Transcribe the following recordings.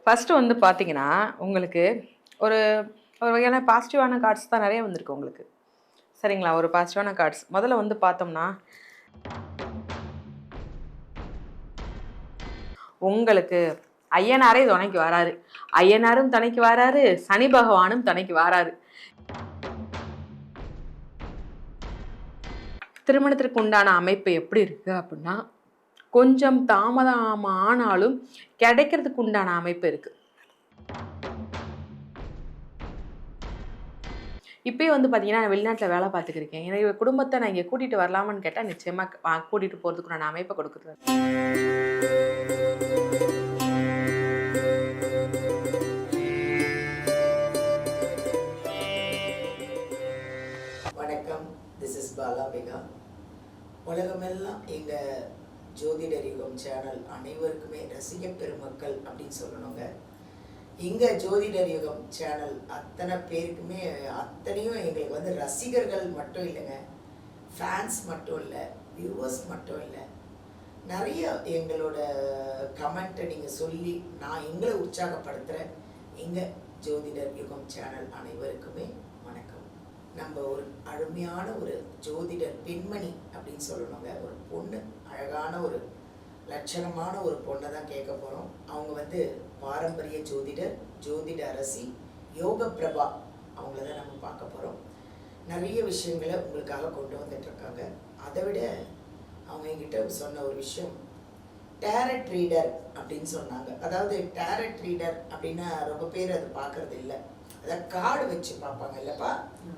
First வந்து பார்த்தீங்கன்னா, உங்களுக்கு ஒரு ஒரு வகையான பாசிட்டிவான கார்ட்ஸ் தான் நெறைய வந்திருக்கு உங்களுக்கு. சரிங்களா? ஒரு பாசிட்டிவான கார்ட்ஸ். முதல்ல வந்து பார்த்தோம்னா, உங்களுக்கு ஐயனாரே துணைக்கு வராரு. ஐயனாரும் துணைக்கு வராரு, சனி பகவானும் துணைக்கு வாராரு. திருமணத்திற்கு உண்டான அமைப்பு எப்படி இருக்கு அப்டின்னா, கொஞ்சம் தாமதம் ஆனாலும் கிடைக்கிறதுக்கு உண்டான அமைப்பு இருக்கு. இப்பயே வந்து பார்த்தீங்கன்னா, நான் வெளிநாட்ல வேலை பார்த்துக்கிருக்கேன். என்னுடைய குடும்பத்த நான் இங்க கூட்டிட்டு வரலாமான்னு கேட்டா, நிச்சயமா கூட்டிட்டு போறதுக்குண்டான அமைப்ப கொடுக்குறாரு. வணக்கம், திஸ் இஸ் பாலா பேகா. உலகமெல்லாம் எங்கள் ஜோதிடர் யுகம் சேனல் அனைவருக்குமே ரசிக பெருமக்கள் அப்படின்னு சொல்லணுங்க. இங்கே ஜோதிடர் யுகம் சேனல் அத்தனை பேருக்குமே அத்தனையும் எங்களுக்கு வந்து ரசிகர்கள் மட்டும் இல்லைங்க, ஃபேன்ஸ் மட்டும் இல்லை, வியூவர்ஸ் மட்டும் இல்லை, நிறைய எங்களோட கமெண்ட்டை நீங்கள் சொல்லி நான் எங்களை உற்சாகப்படுத்துகிறேன். எங்கள் ஜோதிடர் யுகம் சேனல் அனைவருக்குமே வணக்கம். நம்ம ஒரு அருமையான ஒரு ஜோதிடர் பெண்மணி அப்படின்னு சொல்லணுங்க. ஒரு பொண்ணு, அழகான ஒரு லட்சணமான ஒரு பொண்ணை தான் கேட்க போகிறோம். அவங்க வந்து பாரம்பரிய ஜோதிடர், ஜோதிட அரசி யோக பிரபா, அவங்கள தான் நம்ம பார்க்க போகிறோம். நிறைய விஷயங்களை உங்களுக்காக கொண்டு வந்துட்டுருக்காங்க. அதை விட அவங்க என்கிட்ட சொன்ன ஒரு விஷயம், டேரட் ரீடர் அப்படின்னு சொன்னாங்க. அதாவது டேரட் ரீடர் அப்படின்னா ரொம்ப பேர் அது பார்க்கறது இல்லை. அதாவது கார்டு வச்சு பார்ப்பாங்க இல்லைப்பா,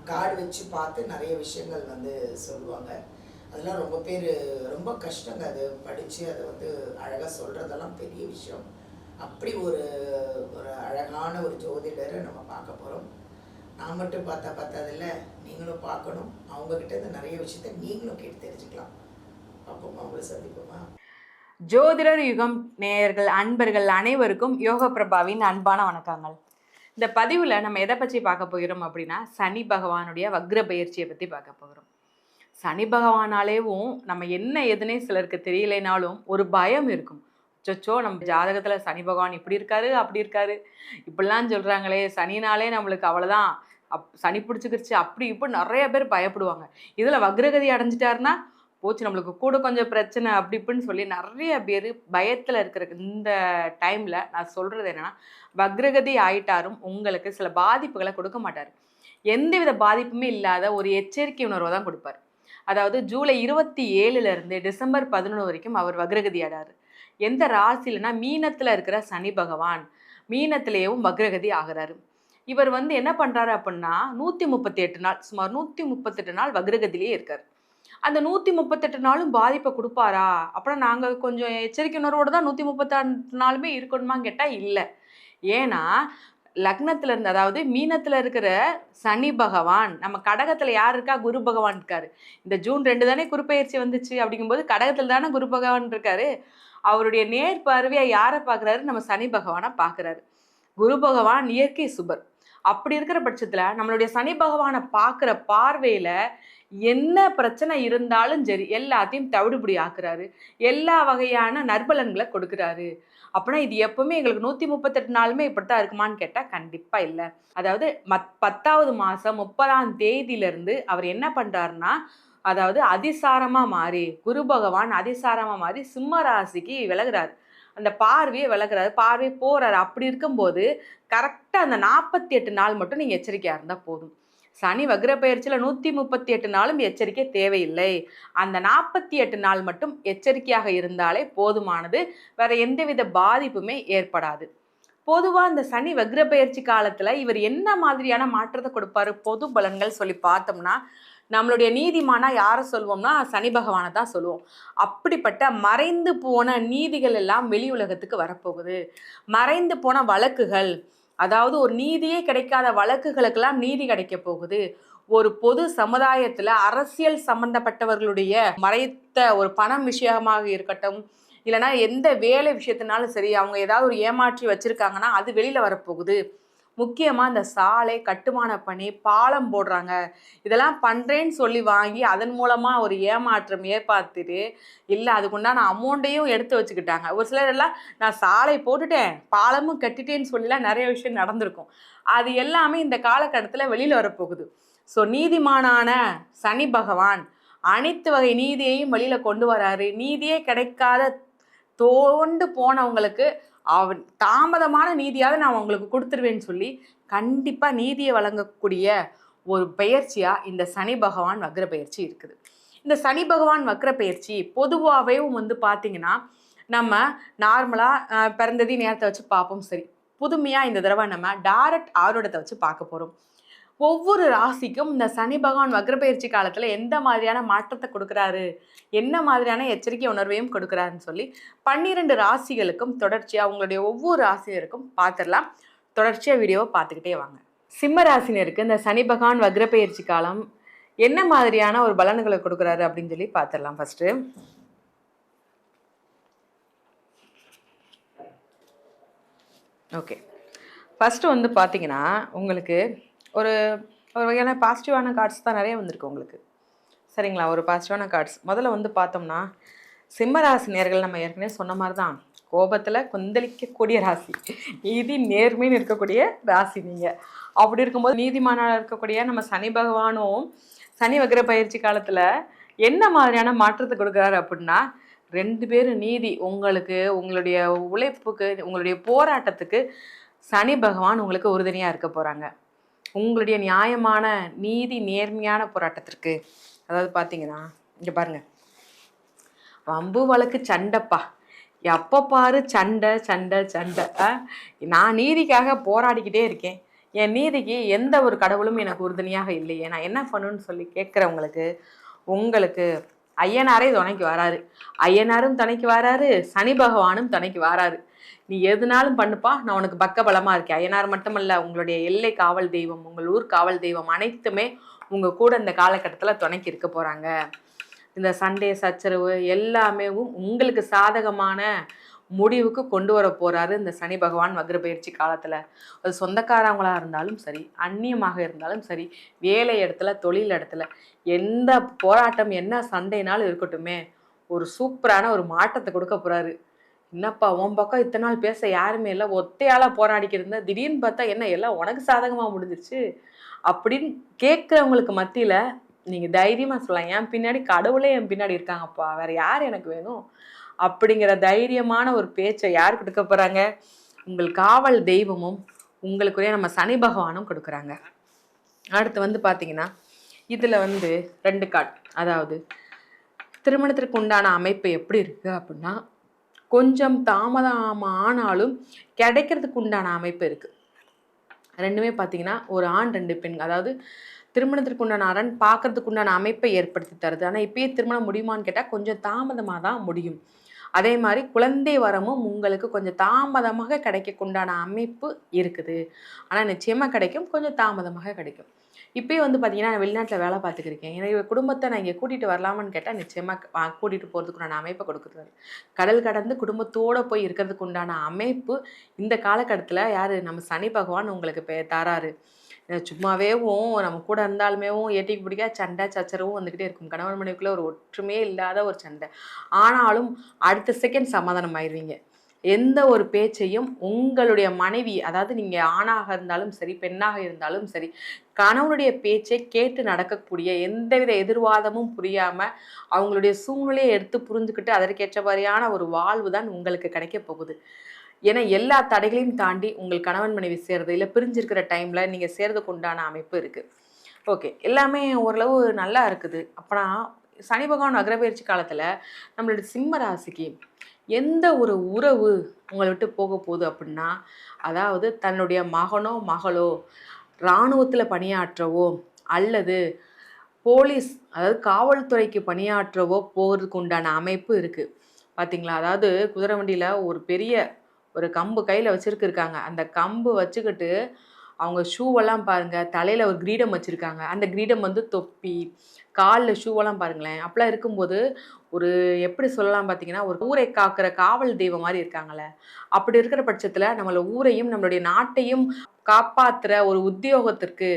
கார்டு வச்சு பார்த்து நிறைய விஷயங்கள் வந்து சொல்லுவாங்க. அதெல்லாம் ரொம்ப பேர் ரொம்ப கஷ்டங்க. அது படித்து அதை வந்து அழகாக சொல்கிறதெல்லாம் பெரிய விஷயம். அப்படி ஒரு ஒரு அழகான ஒரு ஜோதிடரை நம்ம பார்க்க போகிறோம். நான் மட்டும் பார்த்ததில்ல, நீங்களும் பார்க்கணும். அவங்கக்கிட்ட இருந்து நிறைய விஷயத்த நீங்களும் கேட்டு தெரிஞ்சுக்கலாம். பார்ப்போமா, அவங்கள சந்திப்போமா? ஜோதிடர் யுகம் நேயர்கள், அன்பர்கள் அனைவருக்கும் யோக பிரபாவின் அன்பான வணக்கங்கள். இந்த பதிவில் நம்ம எதை பற்றி பார்க்க போகிறோம் அப்படின்னா, சனி பகவானுடைய வக்ர பயிற்சியை பற்றி பார்க்க போகிறோம். சனி பகவானாலேவும் நம்ம என்ன எதுனே சிலருக்கு தெரியலைனாலும் ஒரு பயம் இருக்கும். சொச்சோ, நம்ம ஜாதகத்தில் சனி பகவான் இப்படி இருக்காரு, அப்படி இருக்காரு, இப்படிலாம் சொல்கிறாங்களே, சனினாலே நம்மளுக்கு அவ்வளோதான், சனி பிடிச்சிக்கிருச்சு, அப்படி இப்படி நிறைய பேர் பயப்படுவாங்க. இதில் வக்ரகதி அடைஞ்சிட்டாருன்னா போச்சு, நம்மளுக்கு கூட கொஞ்சம் பிரச்சனை அப்படி இப்படின்னு சொல்லி நிறைய பேர் பயத்தில் இருக்கிற இந்த டைமில் நான் சொல்கிறது என்னென்னா, வக்ரகதி ஆயிட்டாரும் உங்களுக்கு சில பாதிப்புகளை கொடுக்க மாட்டார். எந்தவித பாதிப்புமே இல்லாத ஒரு எச்சரிக்கை உணர்வை தான் கொடுப்பார். அதாவது ஜூலை 27 டிசம்பர் 11 வரைக்கும் அவர் வக்ரகதி ஆடார். எந்த ராசியிலனா மீனத்தில் இருக்கிற சனி பகவான் மீனத்திலேயும் வக்ரகதி ஆகிறாரு. இவர் வந்து என்ன பண்ணுறாரு அப்படின்னா 138 நாள், சுமார் 138 நாள் வக்ரகதியிலே இருக்கார். அந்த 138 நாளும் பாதிப்பை கொடுப்பாரா? அப்புறம் நாங்கள் கொஞ்சம் எச்சரிக்கை உணர்வோடு தான் 138 நாளுமே இருக்கணுமான்னு கேட்டால் இல்லை. ஏன்னா லக்னத்துல இருந்து, அதாவது மீனத்தில் இருக்கிற சனி பகவான் நம்ம கடகத்தில் யார் இருக்கா? குரு பகவான் இருக்காரு. இந்த ஜூன் 2 தானே குரு பயிற்சி வந்துச்சு. அப்படிங்கும்போது கடகத்தில் தானே குரு பகவான் இருக்காரு. அவருடைய நேர் பார்வையாக யாரை பார்க்குறாரு? நம்ம சனி பகவானை பார்க்குறாரு. குரு பகவான் இயற்கை சுபர். அப்படி இருக்கிற பட்சத்தில் நம்மளுடைய சனி பகவானை பார்க்குற பார்வையில் என்ன பிரச்சனை இருந்தாலும் சரி எல்லாத்தையும் தவிடுபடி ஆக்குறாரு. எல்லா வகையான நற்பலன்களை கொடுக்குறாரு. அப்படின்னா இது எப்பவுமே எங்களுக்கு 138 நாளுமே இப்படித்தான் இருக்குமான்னு கேட்டால் கண்டிப்பாக இல்லை. அதாவது 10வது மாதம் 30ஆம் தேதியிலிருந்து அவர் என்ன பண்ணுறாருன்னா, அதாவது அதிசாரமாக மாறி, குரு பகவான் அதிசாரமாக மாறி சிம்ம ராசிக்கு விலகுறாரு. அந்த பார்வையை விலகுறாரு, பார்வை போகிறாரு. அப்படி இருக்கும்போது கரெக்டாக அந்த 48 நாள் மட்டும் நீங்கள் எச்சரிக்கையாக இருந்தால் போதும். சனி வக்ர பயிற்சியில் 138 நாளும் எச்சரிக்கை தேவையில்லை. அந்த 48 நாள் மட்டும் எச்சரிக்கையாக இருந்தாலே போதுமானது. வேற எந்தவித பாதிப்புமே ஏற்படாது. பொதுவாக இந்த சனி வக்ர பயிற்சி காலத்தில் இவர் என்ன மாதிரியான மாற்றத்தை கொடுப்பாரு? பொது பலன்கள் சொல்லி பார்த்தோம்னா, நம்மளுடைய நீதிமானா யாரை சொல்லுவோம்னா சனி பகவானை தான் சொல்லுவோம். அப்படிப்பட்ட மறைந்து போன நீதிகள் எல்லாம் வெளி உலகத்துக்கு வரப்போகுது. மறைந்து போன வழக்குகள், அதாவது ஒரு நீதியே கிடைக்காத வழக்குகளுக்கெல்லாம் நீதி கிடைக்க போகுது. ஒரு பொது சமுதாயத்தில் அரசியல் சம்பந்தப்பட்டவர்களுடைய மறைத்த ஒரு பணம் விஷயமாக இருக்கட்டும், இல்லைனா எந்த வேலை விஷயத்தினாலும் சரி, அவங்க ஏதாவது ஒரு ஏமாற்றி வச்சிருக்காங்கன்னா அது வெளியில் வரப்போகுது. முக்கியமாக இந்த சாலை கட்டுமான பணி பாலம் போடுறாங்க இதெல்லாம் பண்ணுறேன்னு சொல்லி வாங்கி அதன் மூலமாக ஒரு ஏமாற்றம் ஏற்படுத்திட்டு இல்லை அதுக்குண்டான அமௌண்ட்டையும் எடுத்து வச்சுக்கிட்டாங்க. ஒரு சிலர் எல்லாம் நான் சாலை போட்டுட்டேன் பாலமும் கட்டிட்டேன்னு சொல்லிலாம் நிறைய விஷயம் நடந்திருக்கும். அது எல்லாமே இந்த காலகட்டத்தில் வெளியில் வரப்போகுது. ஸோ நீதிமானான சனி பகவான் அனைத்து வகை நீதியையும் வெளியில் கொண்டு வராரு. நீதியே கிடைக்காத தோண்டு போனவங்களுக்கு அவன் தாமதமான நீதியாவது நான் உங்களுக்கு கொடுத்துருவேன்னு சொல்லி கண்டிப்பாக நீதியை வழங்கக்கூடிய ஒரு பெயர்ச்சியாக இந்த சனி பகவான் வக்ர பெயர்ச்சி இருக்குது. இந்த சனி பகவான் வக்ர பெயர்ச்சி பொதுவாகவே பார்த்தீங்கன்னா நம்ம நார்மலாக பிறந்ததி நேரத்தை வச்சு பார்ப்போம். சரி, புதுமையாக இந்த தடவை நம்ம டைரக்ட் ஆரோடத்தை வச்சு பார்க்க போகிறோம். ஒவ்வொரு ராசிக்கும் இந்த சனி பகவான் வக்ரபெயர்ச்சி காலத்தில் எந்த மாதிரியான மாற்றத்தை கொடுக்குறாரு, என்ன மாதிரியான எச்சரிக்கை உணர்வையும் கொடுக்குறாருன்னு சொல்லி 12 ராசிகளுக்கும் தொடர்ச்சியாக உங்களுடைய ஒவ்வொரு ராசினருக்கும் பார்த்துடலாம். தொடர்ச்சியாக வீடியோவை பார்த்துக்கிட்டே வாங்க. சிம்ம ராசினருக்கு இந்த சனி பகவான் வக்ரபெயர்ச்சி காலம் என்ன மாதிரியான ஒரு பலன்களை கொடுக்குறாரு அப்படின்னு சொல்லி பார்த்துடலாம். ஃபஸ்ட்டு ஓகே, ஃபஸ்ட்டு பார்த்தீங்கன்னா உங்களுக்கு ஒரு வகையான பாசிட்டிவான கார்ட்ஸ் தான் நிறைய வந்திருக்கு உங்களுக்கு. சரிங்களா, ஒரு பாசிட்டிவான கார்ட்ஸ். முதல்ல பார்த்தோம்னா சிம்மராசி நேர்கள் நம்ம ஏற்கனவே சொன்ன மாதிரி தான் கோபத்தில் கொந்தளிக்கக்கூடிய ராசி, நீதி நேர்மைன்னு இருக்கக்கூடிய ராசி நீங்கள். அப்படி இருக்கும்போது நீதிமானாக இருக்கக்கூடிய நம்ம சனி பகவானும் சனி வக்ர பயிற்சி காலத்தில் என்ன மாதிரியான மாற்றத்தை கொடுக்குறாரு அப்படின்னா 2 பேரும் நீதி உங்களுக்கு உங்களுடைய உழைப்புக்கு உங்களுடைய போராட்டத்துக்கு சனி பகவான் உங்களுக்கு உறுதுணையாக இருக்க போகிறாங்க. உங்களுடைய நியாயமான நீதி நேர்மையான போராட்டத்திற்கு. அதாவது பார்த்தீங்கன்னா இங்கே பாருங்கள், வம்பு வழக்கு சண்டைப்பா, எப்போ பாரு சண்டை சண்டை சண்டை. நான் நீதிக்காக போராடிக்கிட்டே இருக்கேன், என் நீதிக்கு எந்த ஒரு கடவுளும் எனக்கு உறுதுணையாக இல்லையே, நான் என்ன பண்ணணும்னு சொல்லி கேட்குறவங்களுக்கு உங்களுக்கு ஐயனாரே துணைக்கு வராரு. ஐயனாரும் துணைக்கு வராரு, சனி பகவானும் துணைக்கு வராரு. நீ எதுனாலும் பண்ணுப்பா, நான் உனக்கு பக்க பலமாக இருக்கேன். ஐயனார் மட்டுமல்ல, உங்களுடைய எல்லை காவல் தெய்வம், உங்கள் ஊர் காவல் தெய்வம் அனைத்துமே உங்கள் கூட இந்த காலகட்டத்தில் துணைக்கு இருக்க போகிறாங்க. இந்த சண்டை சச்சரவு எல்லாமே உங்களுக்கு சாதகமான முடிவுக்கு கொண்டு வர போகிறாரு இந்த சனி பகவான் வக்ர பயிற்சி காலத்தில். அது சொந்தக்காரவங்களாக இருந்தாலும் சரி, அந்நியமாக இருந்தாலும் சரி, வேலை இடத்துல தொழில் இடத்துல எந்த போராட்டம் என்ன சண்டைனாலும் இருக்கட்டுமே, ஒரு சூப்பரான ஒரு மாற்றத்தை கொடுக்க போகிறாரு. என்னப்பா உன் பக்கம் இத்தனை நாள் பேச யாருமே இல்லை, ஒத்தையால் போராடிக்கிருந்தா திடீர்னு பார்த்தா என்ன எல்லாம் உனக்கு சாதகமாக முடிஞ்சிருச்சு அப்படின்னு கேட்குறவங்களுக்கு மத்தியில் நீங்கள் தைரியமாக சொல்லலாம், என் பின்னாடி கடவுளே என் பின்னாடி இருக்காங்கப்பா, வேறு யார் எனக்கு வேணும் அப்படிங்கிற தைரியமான ஒரு பேச்சை யார் கொடுக்க போகிறாங்க? உங்கள் காவல் தெய்வமும் உங்களுக்குரிய நம்ம சனி பகவானும் கொடுக்குறாங்க. அடுத்து பார்த்தீங்கன்னா இதில் 2 கார்டு. அதாவது திருமணத்திற்கு உண்டான அமைப்பு எப்படி இருக்குது அப்படின்னா கொஞ்சம் தாமதம் ஆனாலும் கிடைக்கிறதுக்கு உண்டான அமைப்பு இருக்குது. ரெண்டுமே பார்த்தீங்கன்னா ஒரு ஆண் 2 பெண். அதாவது திருமணத்திற்கு உண்டான அரண் பார்க்கறதுக்கு உண்டான அமைப்பை ஏற்படுத்தி தருது. ஆனால் இப்பயே திருமணம் முடியுமான்னு கேட்டால் கொஞ்சம் தாமதமாக தான் முடியும். அதே மாதிரி குழந்தை வரமும் உங்களுக்கு கொஞ்சம் தாமதமாக கிடைக்கக்குண்டான அமைப்பு இருக்குது. ஆனால் நிச்சயமாக கிடைக்கும், கொஞ்சம் தாமதமாக கிடைக்கும். இப்போயே பார்த்தீங்கன்னா நான் வெளிநாட்டில் வேலை பார்த்துக்கிருக்கேன், என்னுடைய குடும்பத்தை நான் இங்கே கூட்டிகிட்டு வரலாமான்னு கேட்டால் நிச்சயமாக கூட்டிகிட்டு போகிறதுக்குண்டான அமைப்பை கொடுக்குறாரு. கடல் கடந்து குடும்பத்தோடு போய் இருக்கிறதுக்கு உண்டான அமைப்பு இந்த காலகட்டத்தில் யார்? நம்ம சனி பகவான் உங்களுக்கு தராரு. சும்மாவேவும் நம்ம கூட இருந்தாலுமேவும் ஏட்டிக்கு பிடிக்கா சண்டை சச்சரவும் வந்துக்கிட்டே இருக்கும். கணவன் மனைவிக்குள்ளே ஒரு ஒற்றுமையே இல்லாத ஒரு சண்டை. ஆனாலும் அடுத்த செகண்ட் சமாதானம் ஆயிடுவீங்க. எந்த ஒரு பேச்சையும் உங்களுடைய மனைவி, அதாவது நீங்கள் ஆணாக இருந்தாலும் சரி பெண்ணாக இருந்தாலும் சரி, கணவனுடைய பேச்சை கேட்டு நடக்கக்கூடிய எந்தவித எதிர்வாதமும் புரியாமல் அவங்களுடைய சூழ்நிலையை எடுத்து புரிஞ்சுக்கிட்டு அதற்கேற்ற மாதிரியான ஒரு வாழ்வு தான் உங்களுக்கு கிடைக்க போகுது. ஏன்னா எல்லா தடைகளையும் தாண்டி உங்கள் கணவன் மனைவி சேர்றது இல்லை பிரிஞ்சிருக்கிற டைமில் நீங்கள் சேர்றதுக்கு உண்டான அமைப்பு இருக்குது. ஓகே, எல்லாமே ஓரளவு நல்லா இருக்குது. அப்போனா சனி பகவான் வக்ரபெயர்ச்சி காலத்தில் நம்மளுடைய சிம்ம ராசிக்கு எந்த ஒரு உறவு உங்களை விட்டு போக போகுது அப்படின்னா, அதாவது தன்னுடைய மகனோ மகளோ இராணுவத்தில் பணியாற்றவோ அல்லது போலீஸ் அதாவது காவல்துறைக்கு பணியாற்றவோ போகிறதுக்கு உண்டான அமைப்பு இருக்குது. பார்த்தீங்களா, அதாவது குதிரை வண்டியில் ஒரு பெரிய ஒரு கம்பு கையில் வச்சுருக்காங்க. அந்த கம்பு வச்சுக்கிட்டு அவங்க ஷூவெல்லாம் பாருங்கள், தலையில் ஒரு கிரீடம் வச்சுருக்காங்க. அந்த கிரீடம் வந்து தொப்பி, காலில் ஷூவெல்லாம் பாருங்களேன். அப்போலாம் இருக்கும்போது ஒரு எப்படி சொல்லலாம் பார்த்தீங்கன்னா, ஒரு ஊரை காக்கிற காவல் தெய்வம் மாதிரி இருக்காங்கல்ல. அப்படி இருக்கிற பட்சத்தில் நம்மள ஊரையும் நம்மளுடைய நாட்டையும் காப்பாற்றுற ஒரு உத்தியோகத்திற்கு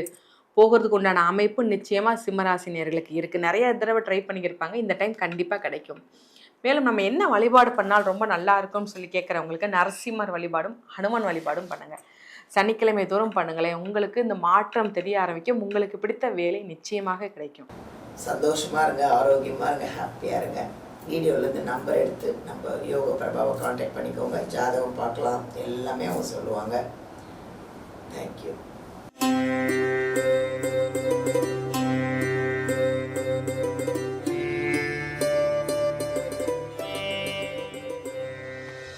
போகிறதுக்கு உண்டான அமைப்பு நிச்சயமாக சிம்மராசினியர்களுக்கு இருக்குது. நிறைய தடவை ட்ரை பண்ணியிருப்பாங்க. இந்த டைம் கண்டிப்பாக கிடைக்கும். மேலும் நம்ம என்ன வழிபாடு பண்ணால் ரொம்ப நல்லா இருக்கும்னு சொல்லி கேட்குறவங்களுக்கு நரசிம்மர் வழிபாடும் ஹனுமான் வழிபாடும் பண்ணுங்கள். சனிக்கிழமை தோறும் பண்ணுங்களேன். உங்களுக்கு இந்த மாற்றம் தெரிய ஆரம்பிக்கும். உங்களுக்கு பிடித்த வேலை நிச்சயமாக கிடைக்கும். சந்தோஷமாக இருங்க, ஆரோக்கியமாக இருங்க, ஹாப்பியாக இருங்க. வீடியோலேருந்து நம்பர் எடுத்து நம்ம யோக பிரபாவை காண்டாக்ட் பண்ணிக்கோங்க. ஜாதகம் பார்க்கலாம், எல்லாமே அவங்க சொல்லுவாங்க. தேங்க்யூ.